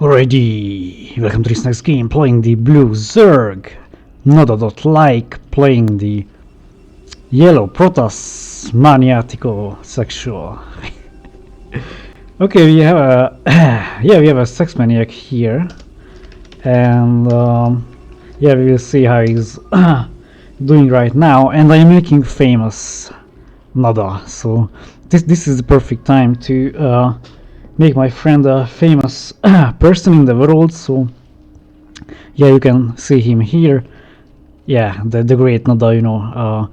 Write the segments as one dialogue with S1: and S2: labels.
S1: Alrighty, welcome to this next game, playing the blue Zerg, NaDa.LiKe playing the yellow Protoss Maniatico-Sexual. Okay, we have a we have a sex maniac here, and yeah, we will see how he's doing right now. And I'm making famous NaDa, so this is the perfect time to make my friend a famous person in the world. So yeah, you can see him here. Yeah, the great NaDa, you know.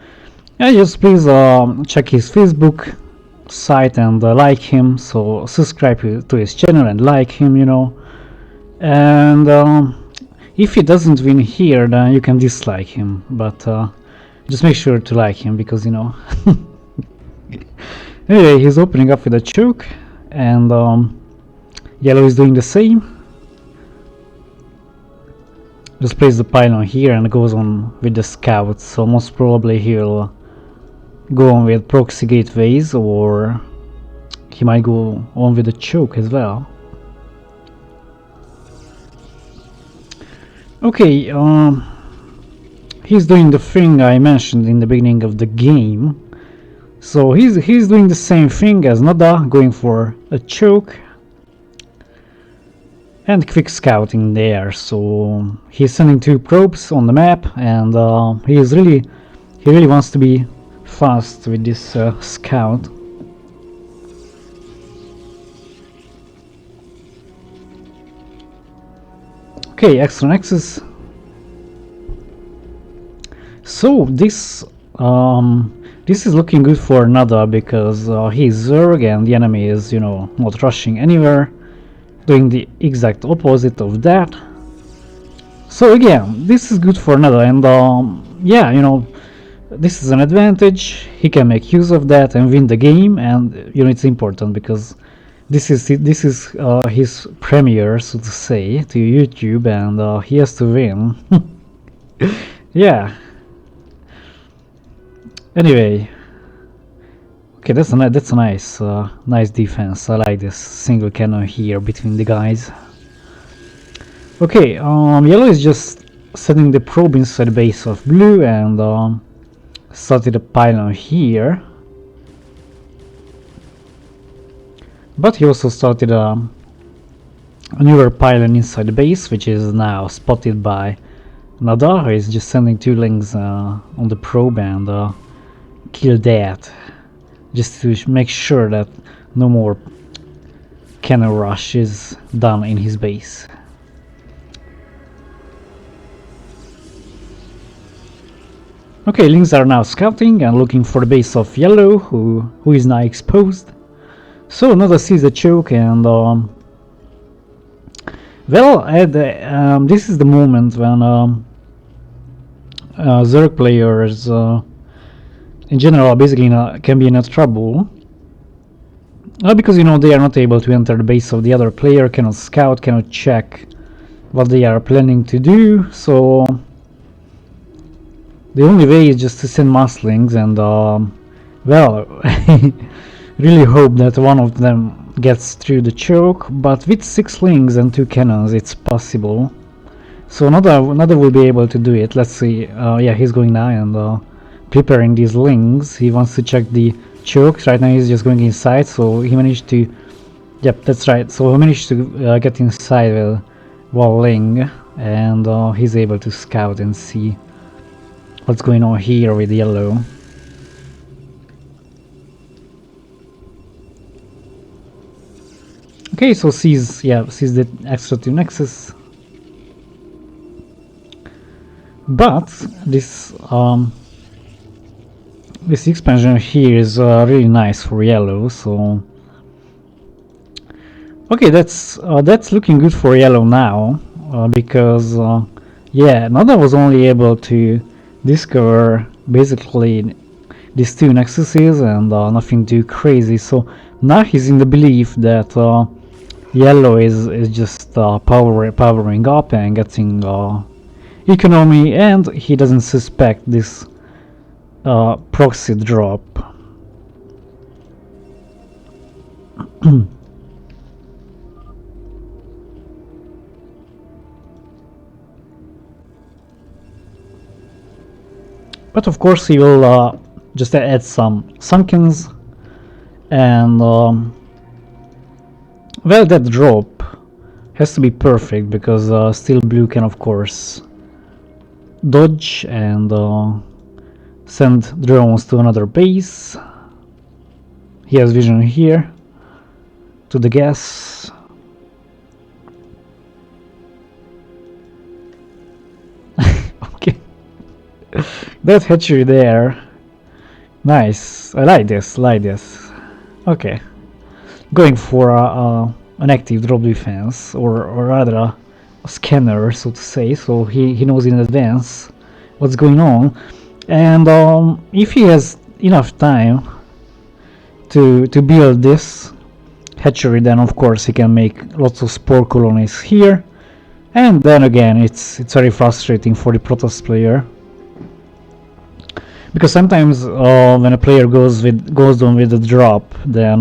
S1: Yeah, just please check his Facebook site and like him. So subscribe to his channel and like him, you know. And if he doesn't win here, then you can dislike him, but just make sure to like him, because you know. Anyway, he's opening up with a choke, and yellow is doing the same. Just place the pylon here and goes on with the scouts, so most probably he'll go on with proxy gateways, or he might go on with the choke as well. Okay, he's doing the thing I mentioned in the beginning of the game. So he's doing the same thing as NaDa, going for a choke and quick scouting there. So he's sending 2 probes on the map, and he really wants to be fast with this scout. Okay, extra nexus. So this is looking good for NaDa, because he's Zerg and the enemy is, you know, not rushing anywhere, doing the exact opposite of that. So again, this is good for NaDa, and yeah, you know, this is an advantage. He can make use of that and win the game, and you know, it's important because this is his premiere, so to say, to YouTube, and he has to win. Yeah. Anyway, okay, that's a nice nice defense. I like this single cannon here between the guys. Okay, yellow is just setting the probe inside the base of blue, and started a pylon here. But he also started a newer pylon inside the base, which is now spotted by NaDa, who is just sending 2 links on the probe and kill that, just to make sure that no more cannon rush is done in his base. Okay, links are now scouting and looking for the base of yellow, who is now exposed. So NaDa sees the choke, and well, this is the moment when Zerg players in general basically can be in trouble, because you know, they are not able to enter the base of the other player, cannot scout, cannot check what they are planning to do. So the only way is just to send musclings, and well, really hope that one of them gets through the choke, but with 6 links and 2 cannons it's possible. So NaDa will be able to do it. Let's see. Yeah, he's going now and preparing these links. He wants to check the chokes. Right now he's just going inside, so he managed to, yep, that's right, so he managed to get inside with one link, and he's able to scout and see what's going on here with yellow. Okay, so sees the extra 2 nexus, but this this expansion here is really nice for yellow. So okay, that's looking good for yellow now, because yeah, NaDa was only able to discover basically these 2 nexuses and nothing too crazy. So now he's in the belief that yellow is just powering up and getting economy, and he doesn't suspect this proxy drop. But of course he will just add some sunkens, and well, that drop has to be perfect because Steel Blue can of course dodge and send drones to another base. He has vision here to the gas. Okay, that hatchery there, nice. I like this, Okay, going for an active drop defense, or rather a scanner, so to say, so he knows in advance what's going on, and if he has enough time to build this hatchery, then of course he can make lots of spore colonies here, and then again it's very frustrating for the Protoss player, because sometimes when a player goes down with the drop, then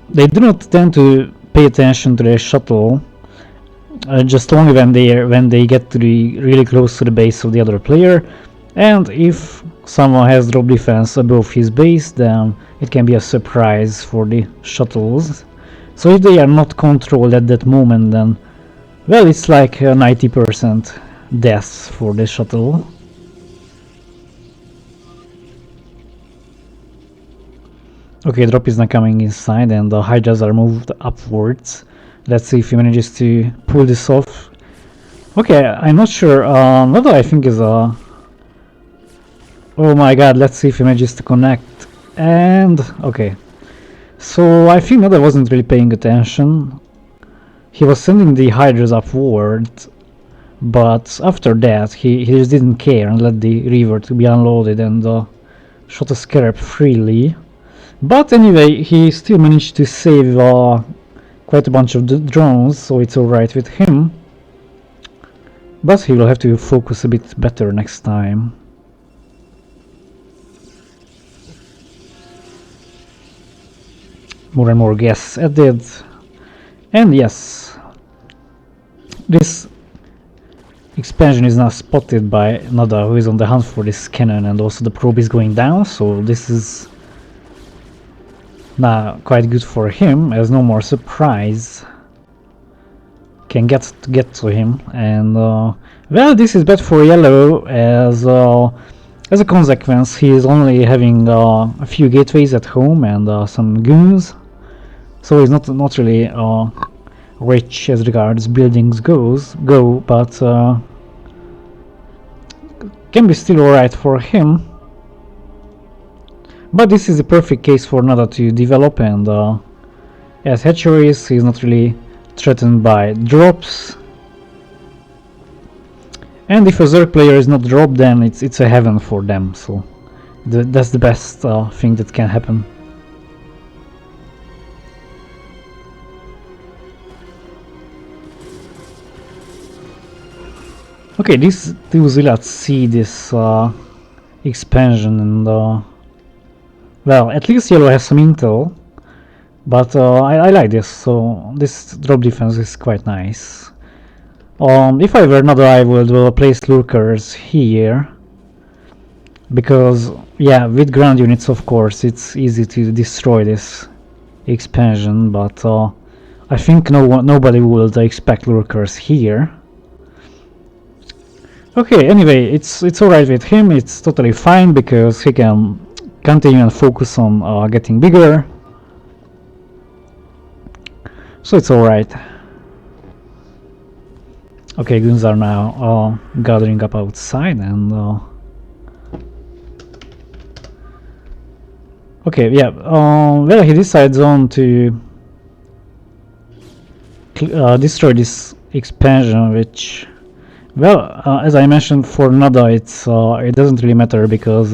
S1: they do not tend to pay attention to their shuttle, just only when they get to the really close to the base of the other player, and if someone has drop defense above his base, then it can be a surprise for the shuttles. So if they are not controlled at that moment, then well, it's like 90% death for the shuttle. Okay, drop is not coming inside, and the Hydras are moved upwards. Let's see if he manages to pull this off. Okay, I'm not sure. What I think is a... Oh my god, let's see if he manages to connect. And... okay. So I think NaDa wasn't really paying attention. He was sending the Hydras upward, but after that he just didn't care and let the river to be unloaded and shot a Scarab freely. But anyway, he still managed to save quite a bunch of drones, so it's alright with him. But he will have to focus a bit better next time. More and more gas added. And yes, this expansion is now spotted by NaDa, who is on the hunt for this cannon, and also the probe is going down, so this is now quite good for him, as no more surprise can get to him. And well, this is bad for yellow, as a consequence he is only having a few gateways at home and some goons, so he's not really rich as regards buildings go, but can be still alright for him. But this is a perfect case for NaDa to develop, and as hatcheries he's not really threatened by drops, and if a Zerg player is not dropped, then it's a heaven for them, so that's the best thing that can happen. Okay, these two zealots see this expansion, and well, at least yellow has some intel, but I like this, so this drop defense is quite nice. If I were NaDa, I would place lurkers here, because yeah, with ground units of course it's easy to destroy this expansion, but I think nobody would expect lurkers here. Okay, anyway, it's alright with him, it's totally fine, because he can continue and focus on getting bigger, so it's alright. Okay, goons are now gathering up outside, and okay, yeah, well, he decides on to destroy this expansion, which, well, as I mentioned, for NaDa it doesn't really matter, because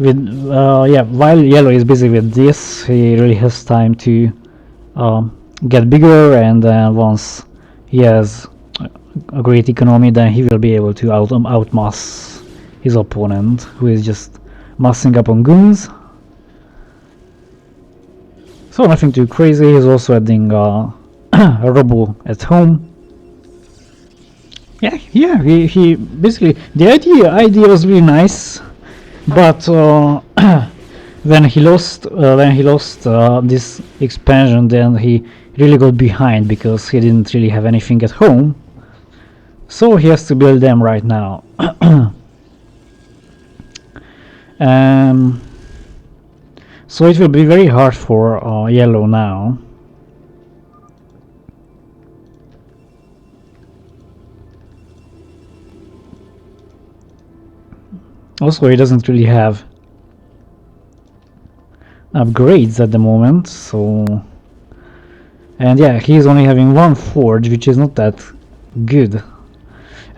S1: yeah, while yellow is busy with this, he really has time to get bigger, and then once he has a great economy, then he will be able to outmass his opponent, who is just massing up on goons. So nothing too crazy. He's also adding a robo at home. Yeah. He basically the idea was really nice, but when he lost this expansion, then he really got behind because he didn't really have anything at home. So he has to build them right now. um, so it will be very hard for yellow now. Also, he doesn't really have upgrades at the moment, so... And yeah, he's only having one forge, which is not that good.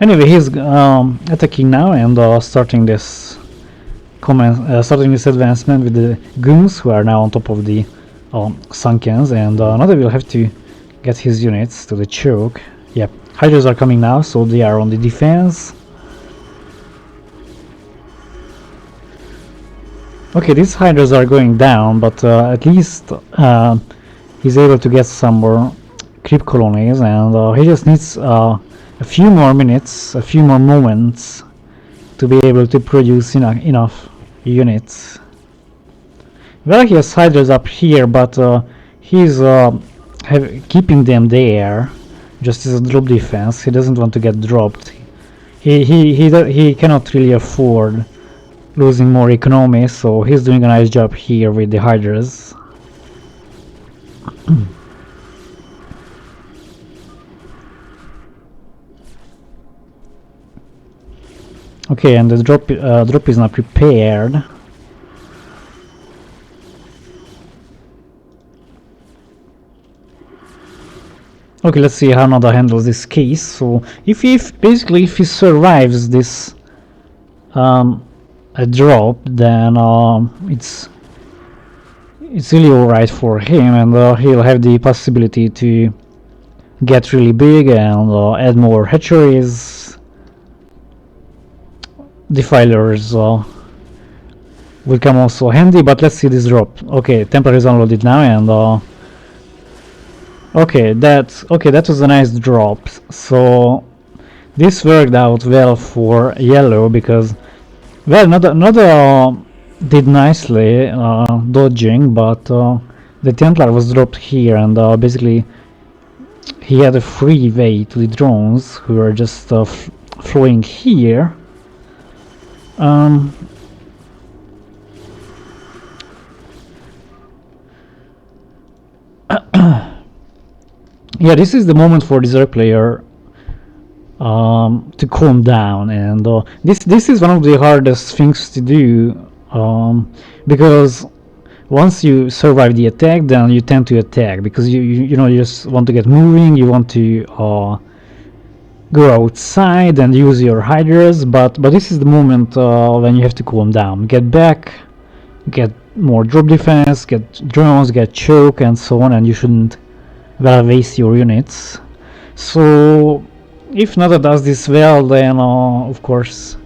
S1: Anyway, he's attacking now and starting this advancement with the goons, who are now on top of the Sunkens, and NaDa will have to get his units to the choke. Yep, Hydras are coming now, so they are on the defense. Okay, these Hydras are going down, but at least he's able to get some more creep colonies, and he just needs a few more minutes, a few more moments to be able to produce enough units. Well, he has Hydras up here, but he's keeping them there just as a drop defense. He doesn't want to get dropped. He cannot really afford losing more economy, so he's doing a nice job here with the Hydras. Okay, and the drop is not prepared. Okay, let's see how NaDa handles this case. So if he survives this a drop, then it's really alright for him, and he'll have the possibility to get really big and add more hatcheries. Defilers will come also handy, but let's see this drop. Okay, Templar is unloaded now, and okay, that was a nice drop. So this worked out well for yellow because, well, NaDa did nicely dodging, but the Templar was dropped here, and basically he had a free way to the drones who were just flowing here. Yeah, this is the moment for the Zerg player to calm down, and this is one of the hardest things to do, because once you survive the attack, then you tend to attack because you just want to get moving, you want to go outside and use your Hydras, but this is the moment when you have to calm down, get back, get more drop defense, get drones, get choke, and so on, and you shouldn't waste your units. So if NaDa does this well, then of course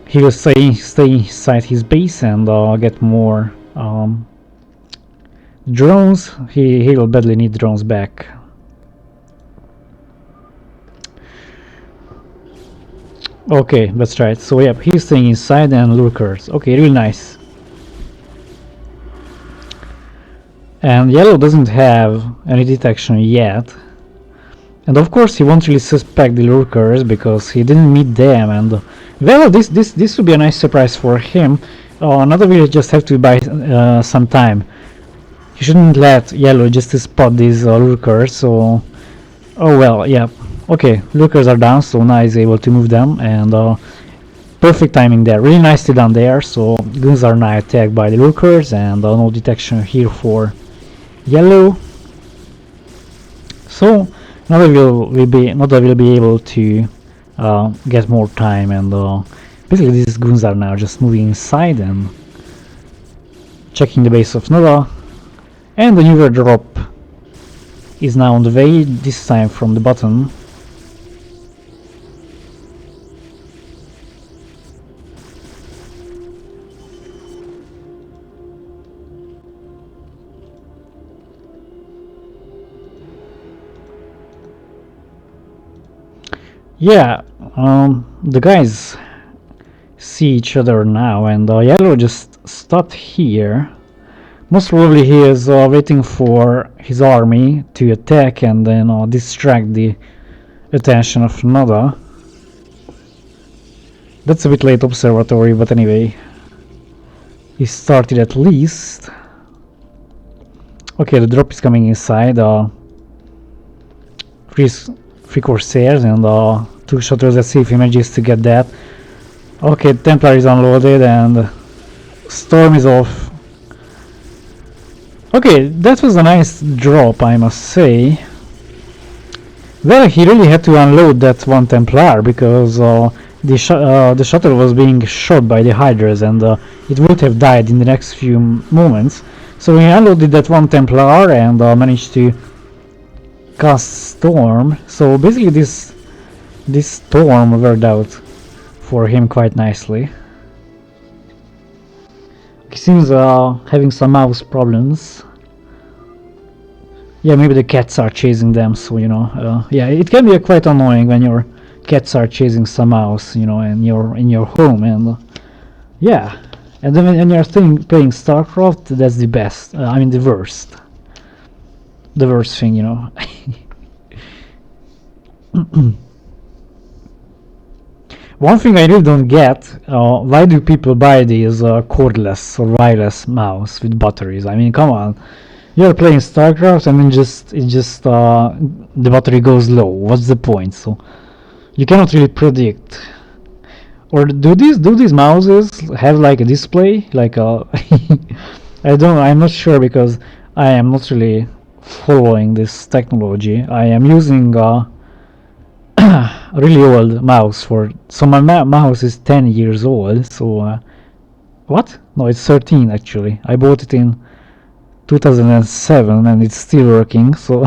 S1: he will stay inside his base and get more drones. He will badly need drones back. Okay, that's right. So yeah, he's staying inside and lurkers. Okay, really nice. And yellow doesn't have any detection yet. And of course he won't really suspect the lurkers because he didn't meet them, and well, this would be a nice surprise for him. NaDa will just have to buy some time. He shouldn't let yellow just to spot these lurkers, so... Oh well, yeah. Okay, lurkers are down, so now he's able to move them, and perfect timing there. Really nicely done there, so goons are now attacked by the lurkers, and no detection here for yellow. So NaDa will be able to get more time, and basically these goons are now just moving inside and checking the base of NaDa, and the newer drop is now on the way, this time from the bottom. Yeah, the guys see each other now, and Yellow just stopped here. Most probably he is waiting for his army to attack and then distract the attention of NaDa. That's a bit late observatory, but anyway, he started at least. Okay, the drop is coming inside. Three Corsairs and 2 shuttles. Let's see if he manages to get that. Okay, Templar is unloaded and Storm is off. Okay, that was a nice drop, I must say. Well, he really had to unload that one Templar because the shuttle was being shot by the Hydras and it would have died in the next few moments. So he unloaded that one Templar and managed to cast Storm. So basically this Storm worked out for him quite nicely. He seems having some mouse problems. Yeah, maybe the cats are chasing them, so you know, yeah, it can be quite annoying when your cats are chasing some mouse, you know, and you're in your home, and yeah, and then when you're playing StarCraft, that's the best. I mean, the worst thing, you know. One thing I really don't get, why do people buy these cordless or wireless mouse with batteries? I mean, come on. You're playing StarCraft and then the battery goes low. What's the point? So you cannot really predict. Or do these mouses have like a display? Like a I'm not sure because I am not really following this technology. I am using a really old mouse so my mouse is 10 years old. So what? No, it's 13 actually. I bought it in 2007 and it's still working, so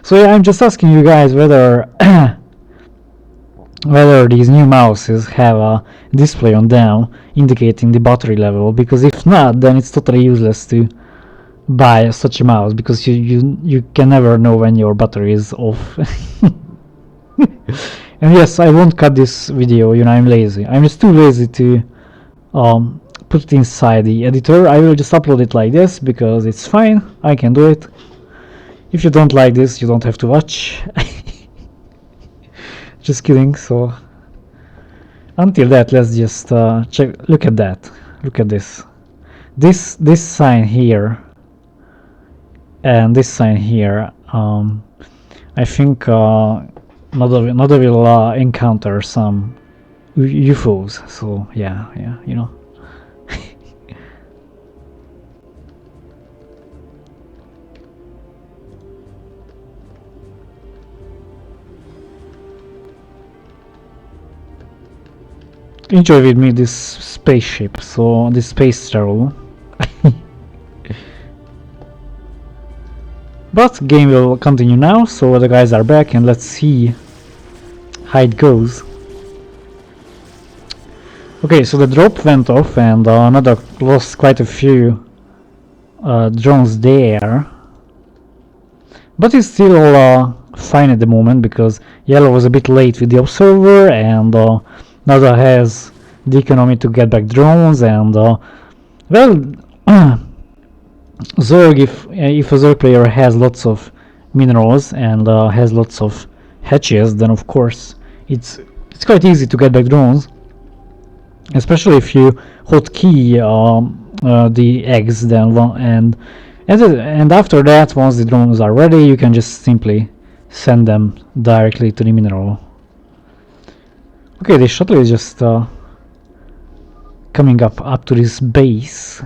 S1: so yeah, I'm just asking you guys whether whether these new mouses have a display on them indicating the battery level, because if not, then it's totally useless to buy such a mouse because you can never know when your battery is off. And yes, I won't cut this video, you know, I'm lazy. I'm just too lazy to put it inside the editor. I will just upload it like this because it's fine. I can do it. If you don't like this, you don't have to watch. Just kidding. So until that, let's just check. Look at that. Look at this. This sign here and this sign here. I think NaDa will encounter some UFOs. So yeah, you know. Enjoy with me this spaceship, so this space travel. But game will continue now, so the guys are back and let's see how it goes. Okay, so the drop went off and NaDa lost quite a few drones there. But it's still fine at the moment because Yellow was a bit late with the observer and NaDa has the economy to get back drones and well, Zerg, if a Zerg player has lots of minerals and has lots of hatches, then of course it's quite easy to get back drones, especially if you hotkey the eggs. Then and after that, once the drones are ready, you can just simply send them directly to the mineral. Okay, the shuttle is just coming up to this base.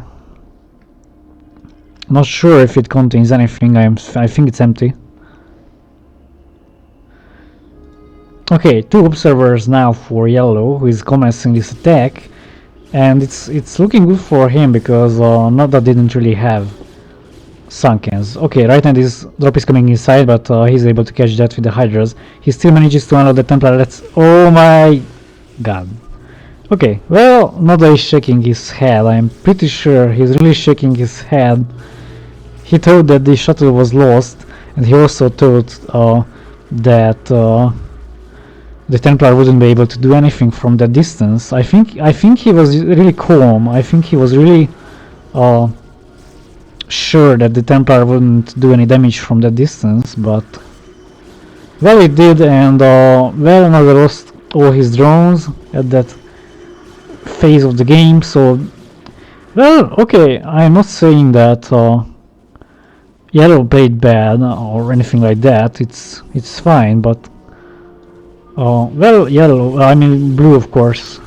S1: Not sure if it contains anything. I think it's empty. Okay, 2 observers now for Yellow, who is commencing this attack, and it's looking good for him because NaDa didn't really have Sunkens. Okay, right now this drop is coming inside, but he's able to catch that with the Hydras. He still manages to unload the Templar. Oh my god. Okay, well, NaDa is shaking his head. I'm pretty sure he's really shaking his head. He thought that the shuttle was lost, and he also thought that the Templar wouldn't be able to do anything from that distance. I think he was really calm. I think he was really sure that the Templar wouldn't do any damage from that distance, but well, it did, and well, NaDa lost all his drones at that phase of the game. So well, okay, I'm not saying that Yellow played bad or anything like that. It's fine, but well, Yellow, I mean Blue, of course,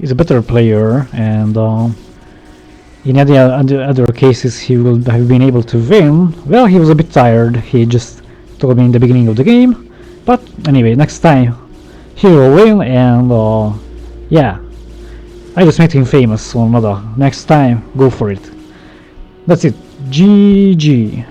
S1: is a better player, and in other cases he would have been able to win. Well, he was a bit tired. He just told me in the beginning of the game. But anyway, next time he will win, and yeah, I just made him famous on NaDa. Next time, go for it. That's it. GG.